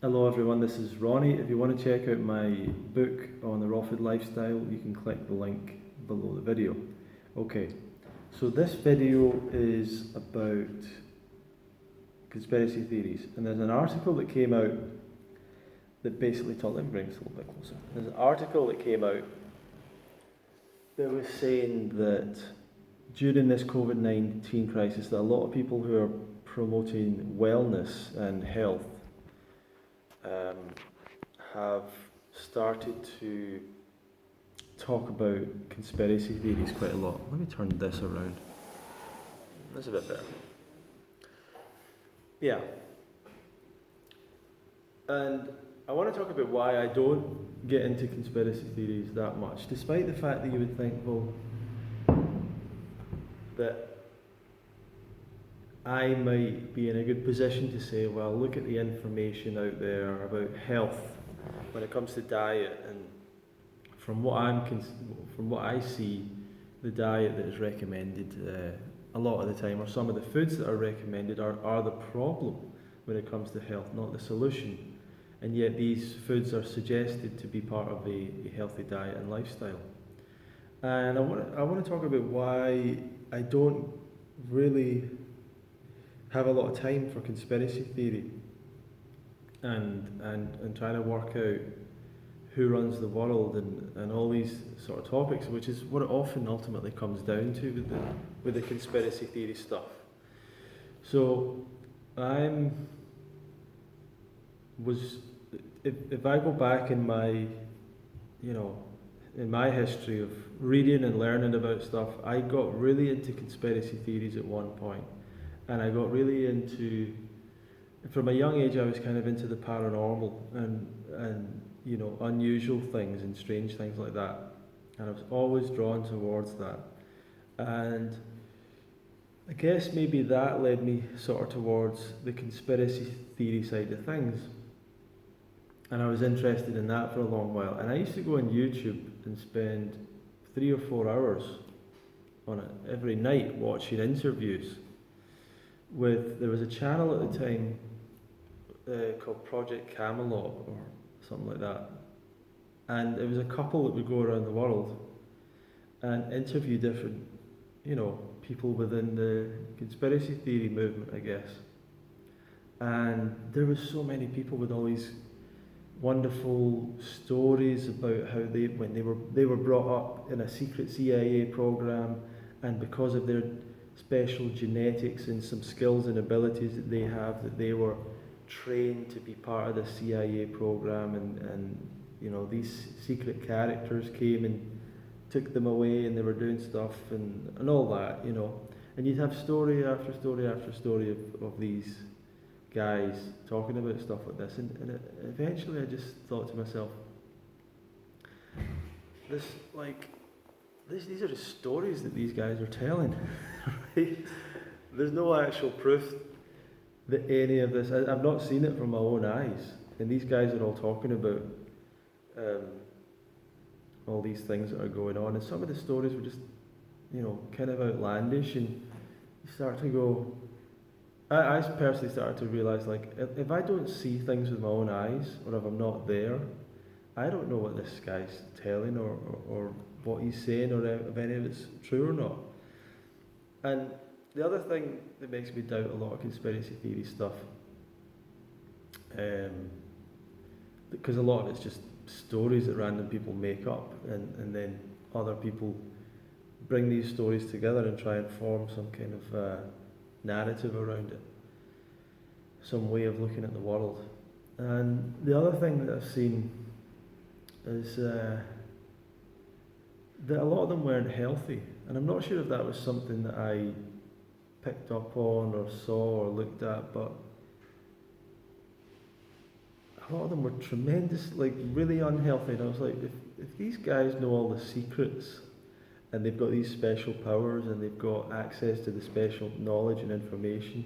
Hello everyone, this is Ronnie. If you want to check out my book on the raw food lifestyle, you can click the link below the video. Okay, so this video is about conspiracy theories, and there's an article that came out that basically let me bring this a little bit closer. There's an article that came out that was saying that during this COVID-19 crisis, that a lot of people who are promoting wellness and health have started to talk about conspiracy theories quite a lot. Let me turn this around. That's a bit better. Yeah. And I want to talk about why I don't get into conspiracy theories that much, despite the fact that you would think, well, that I might be in a good position to say, well, look at the information out there about health when it comes to diet, and from what I see, the diet that is recommended a lot of the time, or some of the foods that are recommended, are the problem when it comes to health, not the solution. And yet these foods are suggested to be part of a healthy diet and lifestyle. And I want to talk about why I don't really have a lot of time for conspiracy theory and trying to work out who runs the world and all these sort of topics, which is what it often ultimately comes down to with the conspiracy theory stuff. So if I go back in my in my history of reading and learning about stuff, I got really into conspiracy theories at one point. And I got really into, from a young age, I was kind of into the paranormal and unusual things and strange things like that. And I was always drawn towards that. And I guess maybe that led me sort of towards the conspiracy theory side of things. And I was interested in that for a long while. And I used to go on YouTube and spend 3 or 4 hours on it every night watching interviews. There was a channel at the time called Project Camelot or something like that, and it was a couple that would go around the world and interview different, people within the conspiracy theory movement, I guess. And there was so many people with all these wonderful stories about how when they were brought up in a secret CIA program, and because of their special genetics and some skills and abilities that they have, that they were trained to be part of the CIA program, and these secret characters came and took them away, and they were doing stuff and all that, and you'd have story after story after story of these guys talking about stuff like this, and eventually I just thought to myself, these are the stories that these guys are telling. Right? There's no actual proof that any of this, I've not seen it from my own eyes, and these guys are all talking about all these things that are going on, and some of the stories were just kind of outlandish, and you start to go, I personally started to realise, like, if I don't see things with my own eyes, or if I'm not there, I don't know what this guy's telling or what he's saying, or if any of it's true or not. And the other thing that makes me doubt a lot of conspiracy theory stuff, because a lot of it's just stories that random people make up, and then other people bring these stories together and try and form some kind of narrative around it, some way of looking at the world. And the other thing that I've seen is that a lot of them weren't healthy, and I'm not sure if that was something that I picked up on or saw or looked at, but a lot of them were tremendous, like really unhealthy, and I was like, if these guys know all the secrets, and they've got these special powers, and they've got access to the special knowledge and information,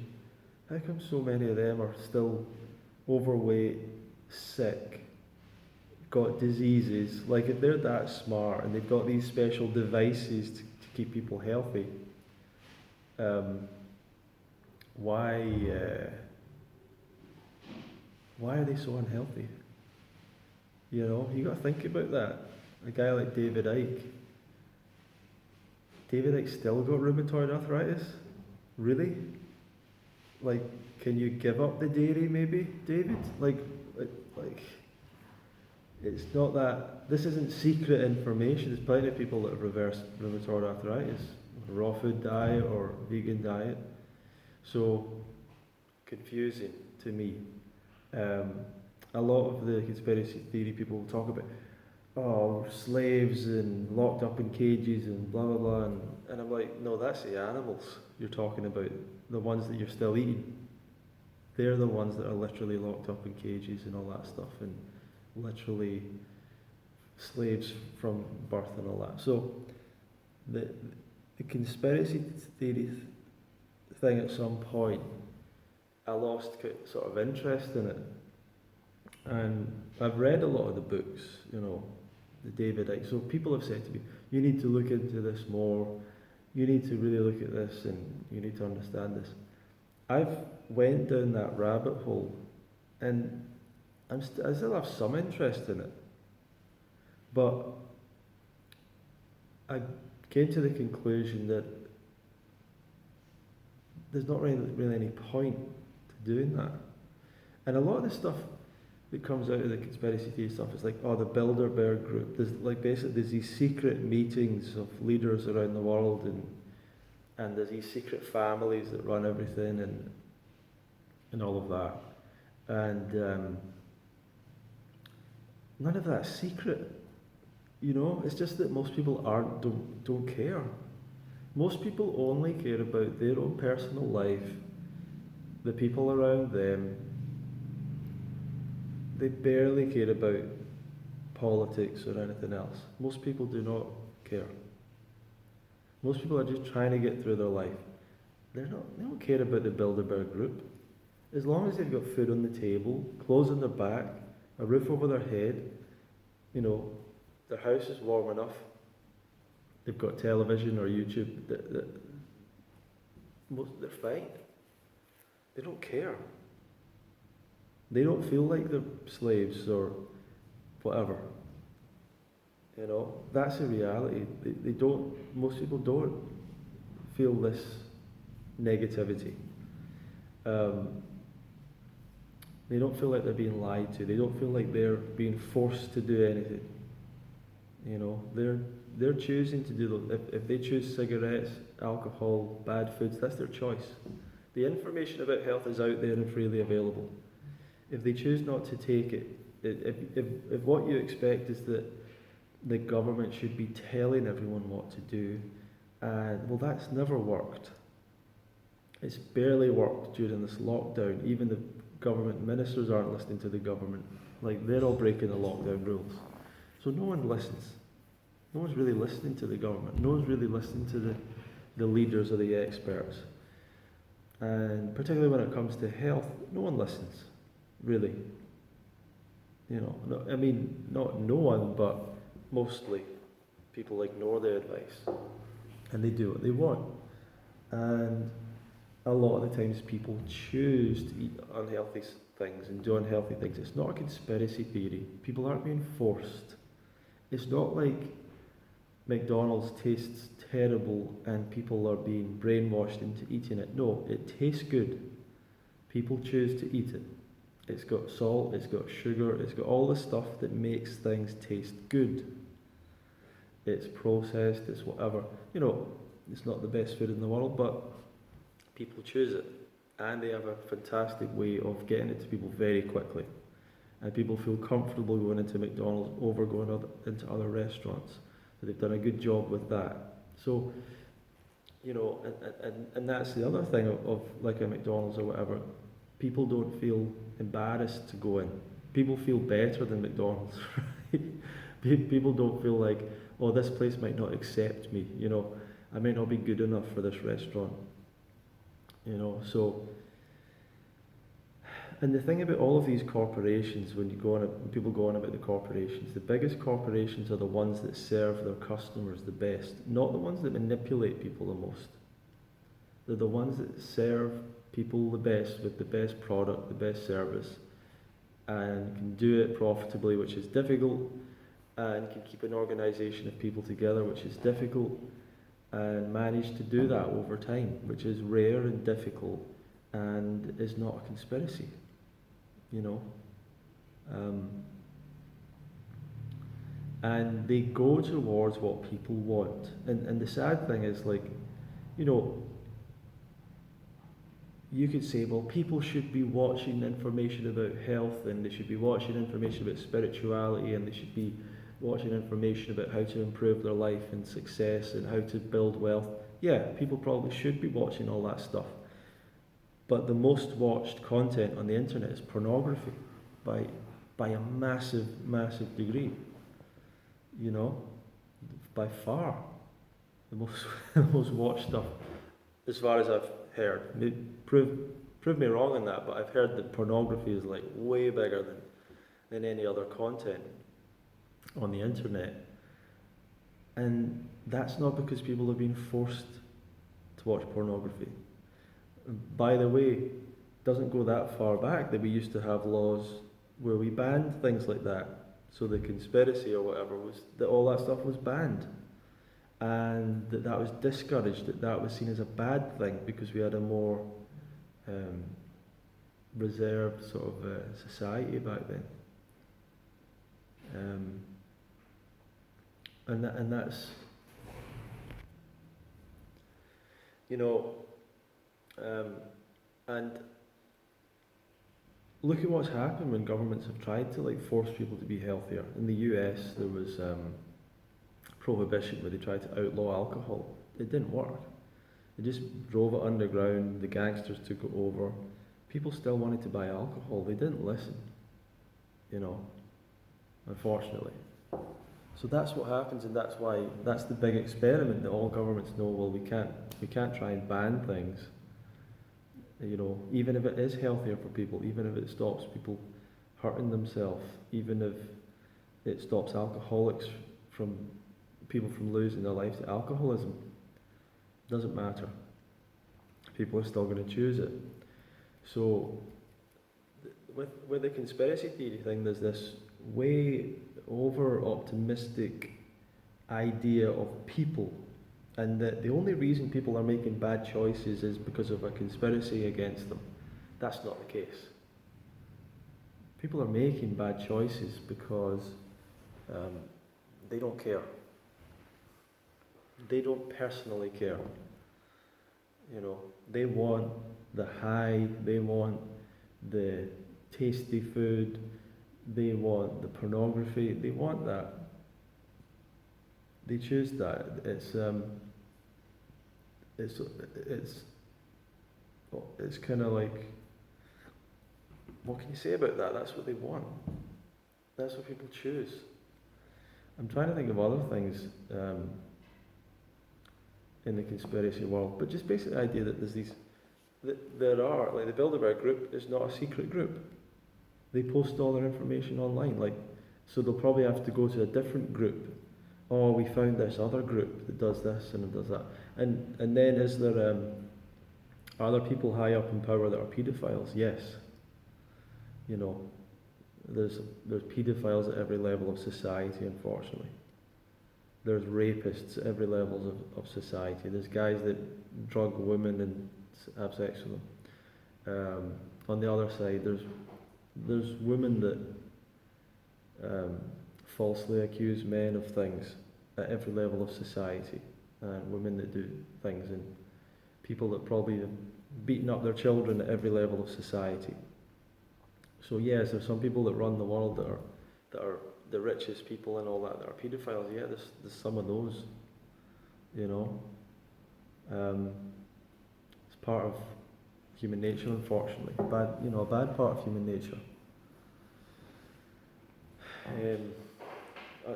how come so many of them are still overweight, sick, got diseases? Like, if they're that smart and they've got these special devices to keep people healthy, why Why are they so unhealthy? You know, you got to think about that. A guy like David Icke. David Icke still got rheumatoid arthritis? Really? Like, can you give up the dairy maybe, David? Like, it's not that, this isn't secret information. There's plenty of people that have reversed rheumatoid arthritis, raw food diet or vegan diet. So, confusing to me. A lot of the conspiracy theory people will talk about, oh, slaves and locked up in cages and blah blah blah, and I'm like, no, that's the animals you're talking about, the ones that you're still eating. They're the ones that are literally locked up in cages and all that stuff, and literally slaves from birth and all that. So the conspiracy theory thing, at some point I lost sort of interest in it, and I've read a lot of the books, you know, the David Icke. So people have said to me, you need to look into this more, you need to really look at this, and you need to understand this. I've went down that rabbit hole, and I still have some interest in it, but I came to the conclusion that there's not really any point to doing that. And a lot of the stuff that comes out of the conspiracy theory stuff is like, oh, the Bilderberg group. There's these secret meetings of leaders around the world, and there's these secret families that run everything, and all of that. And none of that's secret. You know, it's just that most people don't care. Most people only care about their own personal life, the people around them. They barely care about politics or anything else. Most people do not care. Most people are just trying to get through their life. They don't care about the Bilderberg group. As long as they've got food on the table, clothes on their back, a roof over their head, you know, their house is warm enough, they've got television or YouTube, they're fine. They don't care. They don't feel like they're slaves or whatever. You know, that's a reality. Most people don't feel this negativity. They don't feel like they're being lied to. They don't feel like they're being forced to do anything. You know, they're choosing to do, if they choose cigarettes, alcohol, bad foods, that's their choice. The information about health is out there and freely available. If they choose not to take it, if what you expect is that the government should be telling everyone what to do, well, that's never worked. It's barely worked during this lockdown. Even the government ministers aren't listening to the government. Like, they're all breaking the lockdown rules. So no one listens. No one's really listening to the government. No one's really listening to the leaders or the experts. And particularly when it comes to health, no one listens, really. You know, I mean, not no one, but mostly people ignore the advice and they do what they want. And a lot of the times people choose to eat unhealthy things and do unhealthy things. It's not a conspiracy theory. People aren't being forced. It's not like McDonald's tastes terrible and people are being brainwashed into eating it. No, it tastes good. People choose to eat it. It's got salt, it's got sugar, it's got all the stuff that makes things taste good. It's processed, it's whatever. You know, it's not the best food in the world, but people choose it. And they have a fantastic way of getting it to people very quickly. And people feel comfortable going into McDonald's over going into other restaurants. So they've done a good job with that. So, you know, and that's the other thing of like a McDonald's or whatever. People don't feel embarrassed to go in. People feel better than McDonald's, right? People don't feel like, oh, this place might not accept me, you know, I might not be good enough for this restaurant, you know, so. And the thing about all of these corporations, when people go on about the corporations, the biggest corporations are the ones that serve their customers the best, not the ones that manipulate people the most. They're the ones that serve people the best with the best product, the best service, and can do it profitably, which is difficult, and can keep an organisation of people together, which is difficult, and manage to do that over time, which is rare and difficult, and is not a conspiracy, you know. And they go towards what people want. And the sad thing is, like, you know, you could say, well, people should be watching information about health, and they should be watching information about spirituality, and they should be watching information about how to improve their life and success and how to build wealth. Yeah, people probably should be watching all that stuff. But the most watched content on the internet is pornography by a massive, massive degree. You know, by far the most the most watched stuff, as far as I've heard. Prove me wrong on that, but I've heard that pornography is like way bigger than any other content on the internet. And that's not because people have been forced to watch pornography. By the way, it doesn't go that far back that we used to have laws where we banned things like that. So the conspiracy or whatever was that all that stuff was banned, and that was discouraged, that was seen as a bad thing because we had a more reserved sort of society back then. And that's, you know, and look at what's happened when governments have tried to like force people to be healthier. In the US, there was prohibition where they tried to outlaw alcohol. It didn't work. They just drove it underground. The gangsters took it over. People still wanted to buy alcohol. They didn't listen, you know, unfortunately. So that's what happens, and that's why that's the big experiment that all governments know. Well, we can't try and ban things. You know, even if it is healthier for people, even if it stops people hurting themselves, even if it stops people from losing their lives to alcoholism, doesn't matter. People are still going to choose it. So, with the conspiracy theory thing, there's this way over-optimistic idea of people, and that the only reason people are making bad choices is because of a conspiracy against them. That's not the case. People are making bad choices because they don't care. They don't personally care. You know, they want the high, they want the tasty food, they want the pornography, they want that. They choose that. It's kind of like, what can you say about that? That's what they want. That's what people choose. I'm trying to think of other things in the conspiracy world, but just basically the idea that there's these, there are, like the Bilderberg group is not a secret group. They post all their information online, like, so they'll probably have to go to a different group. Oh, we found this other group that does this and it does that. And then is there, are there people high up in power that are paedophiles? Yes. You know, there's paedophiles at every level of society, unfortunately. There's rapists at every level of society. There's guys that drug women and have sex with them. On the other side, there's women that falsely accuse men of things at every level of society, and women that do things, and people that probably have beaten up their children at every level of society. So yes, there's some people that run the world that are the richest people and all that are paedophiles. Yeah, there's some of those, you know. It's part of human nature, unfortunately. A bad part of human nature.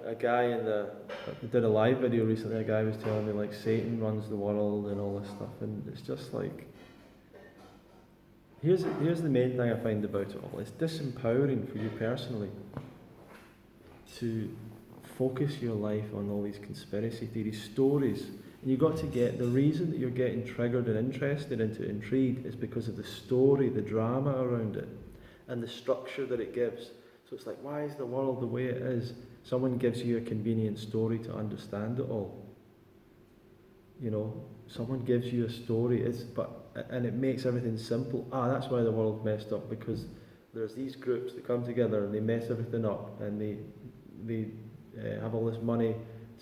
A guy I did a live video recently. A guy was telling me like Satan runs the world and all this stuff, and it's just like, here's the main thing I find about it all. It's disempowering for you personally to focus your life on all these conspiracy theories, stories. And you've got to get, the reason that you're getting triggered and interested into intrigue is because of the story, the drama around it. and the structure that it gives. So it's like, why is the world the way it is? Someone gives you a convenient story to understand it all. You know, someone gives you a story, and it makes everything simple. That's why the world messed up, because there's these groups that come together and they mess everything up, and they have all this money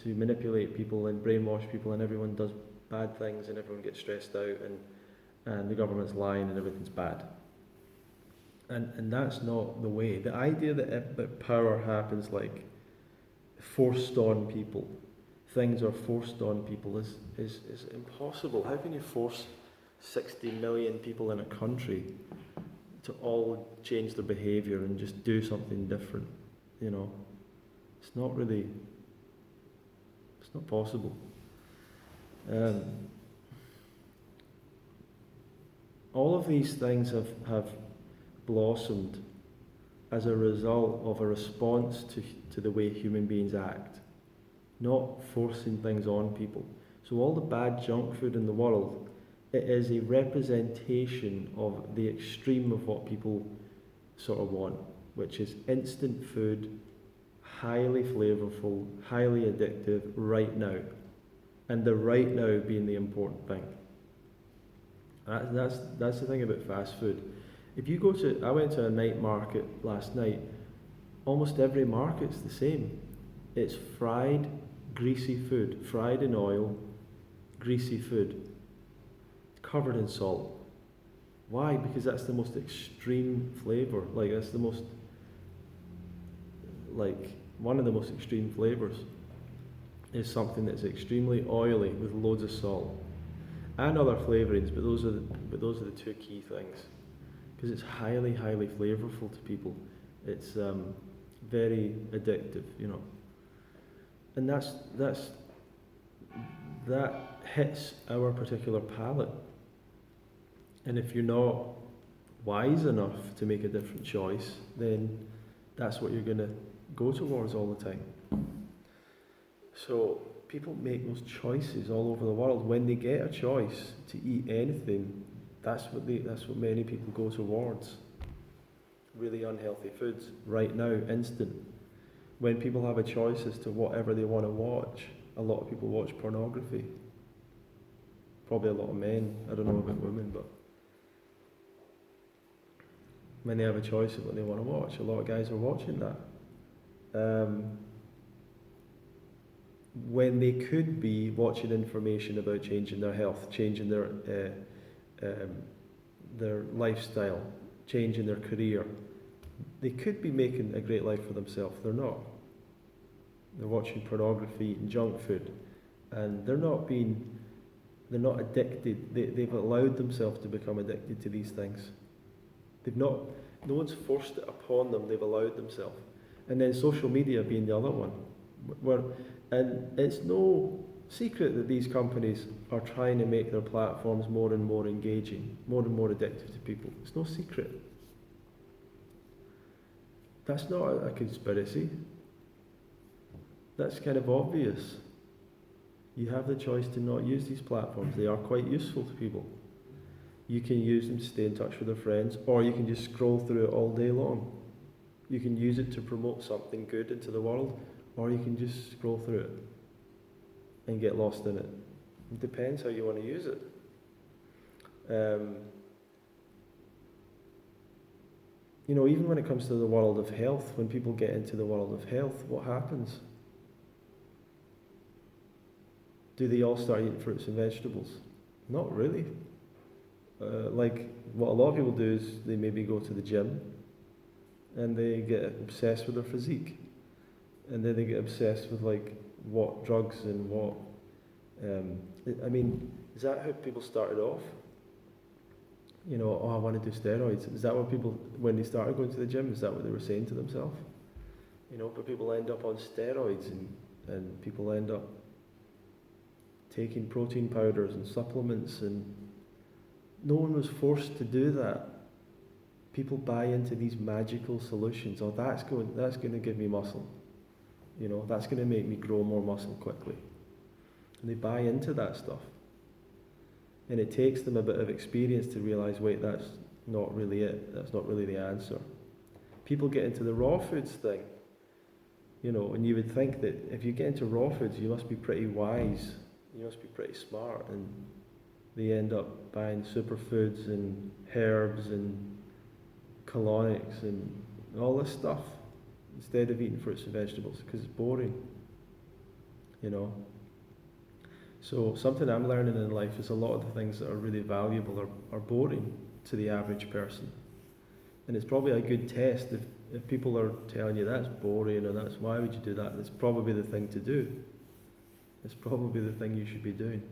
to manipulate people and brainwash people, and everyone does bad things, and everyone gets stressed out, and the government's lying, and everything's bad. And that's not the way. The idea that power happens like forced on people, things are forced on people, is impossible. How can you force 60 million people in a country to all change their behaviour and just do something different? You know, it's not possible. All of these things have blossomed as a result of a response to the way human beings act, not forcing things on people. So all the bad junk food in the world, it is a representation of the extreme of what people sort of want, which is instant food, highly flavourful, highly addictive, right now. And the right now being the important thing. That's the thing about fast food. If you I went to a night market last night, almost every market's the same. It's fried, greasy food, fried in oil, greasy food, covered in salt. Why? Because that's the most extreme flavour. That's the most, one of the most extreme flavours is something that's extremely oily with loads of salt. And other flavourings, but those are the two key things. Because it's highly, highly flavourful to people. It's very addictive, you know. And that hits our particular palate. And if you're not wise enough to make a different choice, then that's what you're going to go towards all the time. So people make those choices all over the world. When they get a choice to eat anything, that's what many people go towards. Really unhealthy foods, right now, instant. When people have a choice as to whatever they want to watch, a lot of people watch pornography. Probably a lot of men, I don't know about women, but when they have a choice of what they want to watch, a lot of guys are watching that. When they could be watching information about changing their health, changing their lifestyle, changing their career. They could be making a great life for themselves. They're not. They're watching pornography and junk food, and they're not addicted. They've allowed themselves to become addicted to these things. No one's forced it upon them. They've allowed themselves. And then social media being the other one, and it's no secret that these companies are trying to make their platforms more and more engaging, more and more addictive to people. It's no secret. That's not a conspiracy. That's kind of obvious. You have the choice to not use these platforms. They are quite useful to people. You can use them to stay in touch with their friends, or you can just scroll through it all day long. You can use it to promote something good into the world, or you can just scroll through it and get lost in it. It depends how you want to use it. Even when it comes to the world of health, when people get into the world of health, what happens? Do they all start eating fruits and vegetables? Not really. What a lot of people do is they maybe go to the gym and they get obsessed with their physique. And then they get obsessed with what drugs and what... is that how people started off? I want to do steroids. Is that what people, when they started going to the gym, is that what they were saying to themselves? But people end up on steroids and people end up taking protein powders and supplements, and no one was forced to do that. People buy into these magical solutions. That's going to give me muscle. That's going to make me grow more muscle quickly. And they buy into that stuff. And it takes them a bit of experience to realise, wait, that's not really it. That's not really the answer. people get into the raw foods thing, you know, and you would think that if you get into raw foods, you must be pretty wise, you must be pretty smart, and they end up buying superfoods and herbs and colonics and all this stuff instead of eating fruits and vegetables because it's boring, you know. So something I'm learning in life is a lot of the things that are really valuable are boring to the average person. And it's probably a good test if people are telling you that's boring or that's why would you do that, it's probably the thing to do. It's probably the thing you should be doing.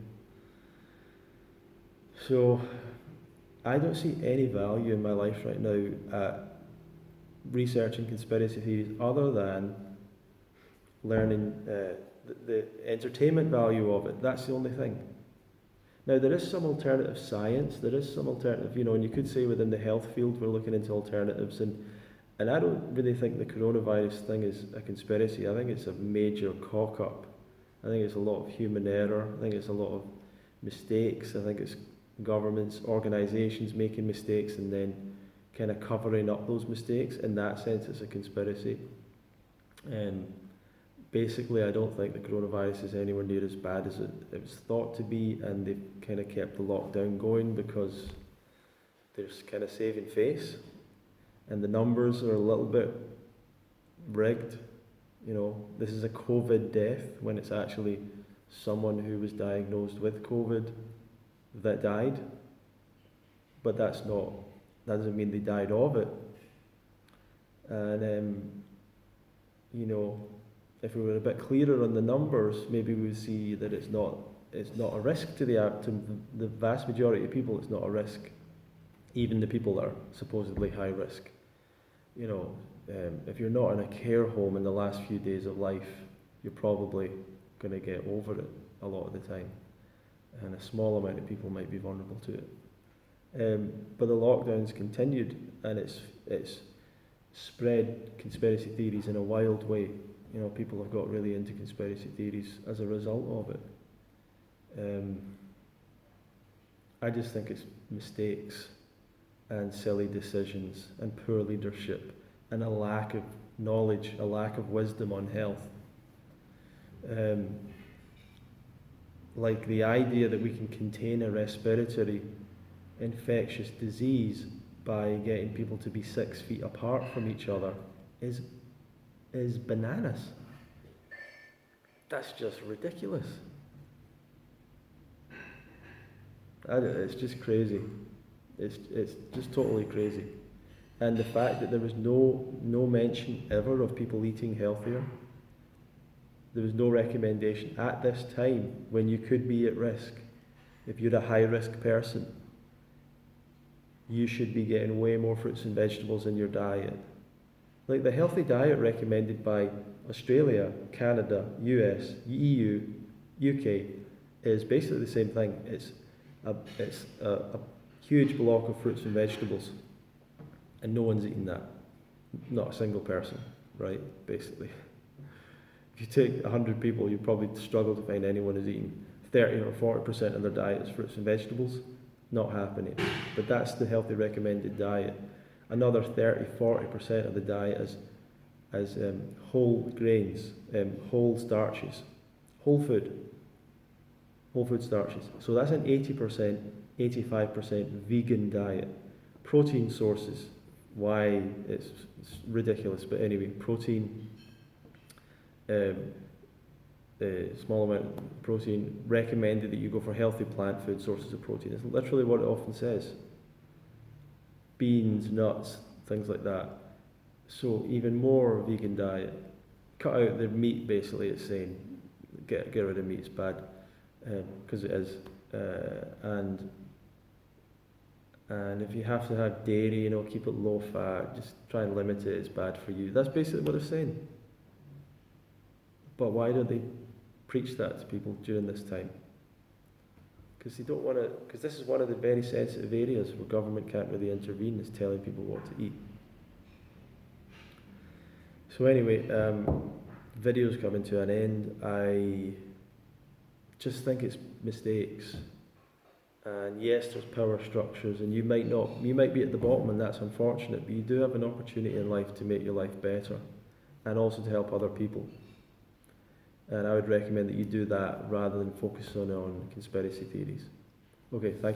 So I don't see any value in my life right now at researching conspiracy theories other than learning the entertainment value of it. That's the only thing. Now, there is some alternative science, there is some alternative, you know, and you could say within the health field we're looking into alternatives, and I don't really think the coronavirus thing is a conspiracy. I think it's a major cock-up. I think it's a lot of human error. I think it's a lot of mistakes. I think it's governments, organisations making mistakes and then kind of covering up those mistakes. In that sense, it's a conspiracy. Basically, I don't think the coronavirus is anywhere near as bad as it was thought to be, and they've kind of kept the lockdown going because they're kind of saving face, and the numbers are a little bit rigged. You know, this is a COVID death when it's actually someone who was diagnosed with COVID that died, but that doesn't mean they died of it. And you know, if we were a bit clearer on the numbers, maybe we would see that it's not a risk to the vast majority of people. It's not a risk, even the people that are supposedly high risk. You know, if you're not in a care home in the last few days of life, you're probably going to get over it a lot of the time, and a small amount of people might be vulnerable to it. But the lockdown's continued, and it's spread conspiracy theories in a wild way. You know, people have got really into conspiracy theories as a result of it. I just think it's mistakes and silly decisions and poor leadership and a lack of knowledge, a lack of wisdom on health. Like the idea that we can contain a respiratory infectious disease by getting people to be 6 feet apart from each other is bananas. That's just ridiculous. It's just crazy. It's just totally crazy. And the fact that there was no mention ever of people eating healthier. There was no recommendation at this time when you could be at risk. If you're a high-risk person, you should be getting way more fruits and vegetables in your diet. Like the healthy diet recommended by Australia, Canada, US, EU, UK is basically the same thing. It's a huge block of fruits and vegetables, and no one's eating that. Not a single person, right? Basically. If you take 100 people, you probably struggle to find anyone who's eating 30 or 40% of their diet is fruits and vegetables. Not happening. But that's the healthy recommended diet. Another 30-40% of the diet as whole grains, whole starches, whole food starches. So that's an 80%, 85% vegan diet. Protein sources, why it's ridiculous, but anyway, protein, small amount of protein, recommended that you go for healthy plant food sources of protein. It's literally what it often says. Beans, nuts, things like that. So even more vegan diet. Cut out the meat, basically, it's saying. Get rid of meat, it's bad. Because it is. And if you have to have dairy, you know, keep it low fat, just try and limit it, it's bad for you. That's basically what it's saying. But why don't they preach that to people during this time? Because they don't want to, because this is one of the very sensitive areas where government can't really intervene, is telling people what to eat. So anyway, video's coming to an end. I just think it's mistakes And yes, there's power structures, and you might be at the bottom, and that's unfortunate, but you do have an opportunity in life to make your life better, and also to help other people. And I would recommend that you do that rather than focusing on conspiracy theories. Okay, thank you.